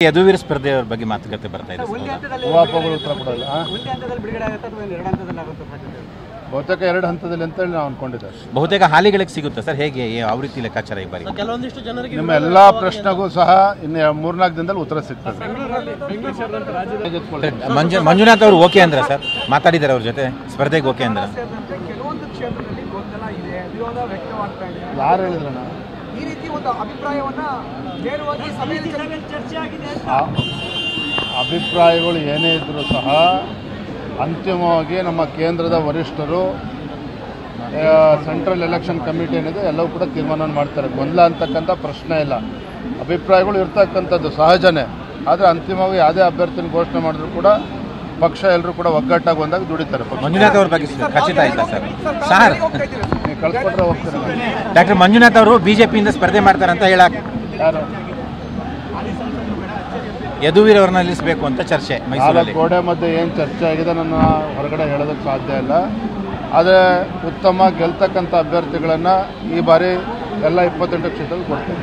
ಯದುವೀರ್ ಸ್ಪರ್ಧೆಯವರ ಬಗ್ಗೆ ಮಾತುಕತೆ ಬರ್ತಾ ಇದೆ. ಬಹುತೇಕ 2 ಹಂತದಲ್ಲಿ ಅಂತ ಹೇಳಿ ನಾವು ಅನ್ಕೊಂಡಿದ್ದೇವೆ. ಬಹುತೇಕ ಹಾಲಿಗಳಿಗೆ ಸಿಗುತ್ತೆ ಸರ್, ಹೇಗೆ ಯಾವ ರೀತಿ ಲೆಕ್ಕಾಚಾರ ಈ ಬಾರಿ? ಕೆಲವೊಂದಿಷ್ಟು ಜನರಿಗೆ ನಿಮ್ಮ ಎಲ್ಲಾ ಪ್ರಶ್ನೆಗೂ ಸಹ ಇನ್ನು 3-4 ದಿನದಲ್ಲಿ ಉತ್ತರ ಸಿಗ್ತದೆ. ಮಂಜುನಾಥ್ ಅವರು ಓಕೆ ಅಂದ್ರೆ ಸರ್ ಮಾತಾಡಿದ್ದಾರೆ ಅವ್ರ ಜೊತೆ ಸ್ಪರ್ಧೆಗೆ ಓಕೆ ಅಂದ್ರೆ ಯಾರು ಹೇಳಿದ್ರಣ್ಣ? ಈ ರೀತಿ ಒಂದು ಅಭಿಪ್ರಾಯವನ್ನ ನೇರವಾಗಿ ಸಭೆಯಲ್ಲಿ ಚರ್ಚೆ ಆಗಿದೆ. ಅಭಿಪ್ರಾಯಗಳು ಏನೇ ಇದ್ರೂ ಸಹ ಅಂತಿಮವಾಗಿ ನಮ್ಮ ಕೇಂದ್ರದ ವರಿಷ್ಠರು ಸೆಂಟ್ರಲ್ ಎಲೆಕ್ಷನ್ ಕಮಿಟಿ ಏನಿದೆ ಎಲ್ಲವೂ ಕೂಡ ತೀರ್ಮಾನ ಮಾಡ್ತಾರೆ. ಗೊಂದಲ ಅಂತಕ್ಕಂಥ ಪ್ರಶ್ನೆ ಇಲ್ಲ. ಅಭಿಪ್ರಾಯಗಳು ಇರ್ತಕ್ಕಂಥದ್ದು ಸಹಜನೇ. ಆದರೆ ಅಂತಿಮವಾಗಿ ಯಾವುದೇ ಅಭ್ಯರ್ಥಿನ ಘೋಷಣೆ ಮಾಡಿದ್ರು ಕೂಡ ಪಕ್ಷ ಎಲ್ಲರೂ ಕೂಡ ಒಗ್ಗಟ್ಟಾಗಿ ಒಂದಾಗಿ ದುಡಿತಾರೆ. ಮಂಜುನಾಥ್ ಅವ್ರ ಬಗ್ಗೆ ಖಚಿತ ಆಯ್ತಾ ಸರ್? ಸರ್ ನೀವು ಕಳ್ಸ್ಕೊಟ್ರೆ ಹೋಗ್ತಾರೆ. ಡಾಕ್ಟರ್ ಮಂಜುನಾಥ್ ಅವರು ಬಿಜೆಪಿಯಿಂದ ಸ್ಪರ್ಧೆ ಮಾಡ್ತಾರೆ ಅಂತ ಹೇಳಕ್ ಯಾರು? ಯದುವೀರ್ ಅವ್ರನ್ನ ನಿಲ್ಲಿಸಬೇಕು ಅಂತ ಚರ್ಚೆ ಮೈಸೂರಲ್ಲಿ. ಗೋಡೆ ಮಧ್ಯೆ ಏನು ಚರ್ಚೆ ಆಗಿದೆ ನನ್ನ ಹೊರಗಡೆ ಹೇಳೋದಕ್ಕೆ ಸಾಧ್ಯ ಇಲ್ಲ. ಆದರೆ ಉತ್ತಮ ಗೆಲ್ತಕ್ಕಂಥ ಅಭ್ಯರ್ಥಿಗಳನ್ನು ಈ ಬಾರಿ ಎಲ್ಲ 28 ಕ್ಷೇತ್ರದಲ್ಲಿ ಕೊಡ್ತೀವಿ.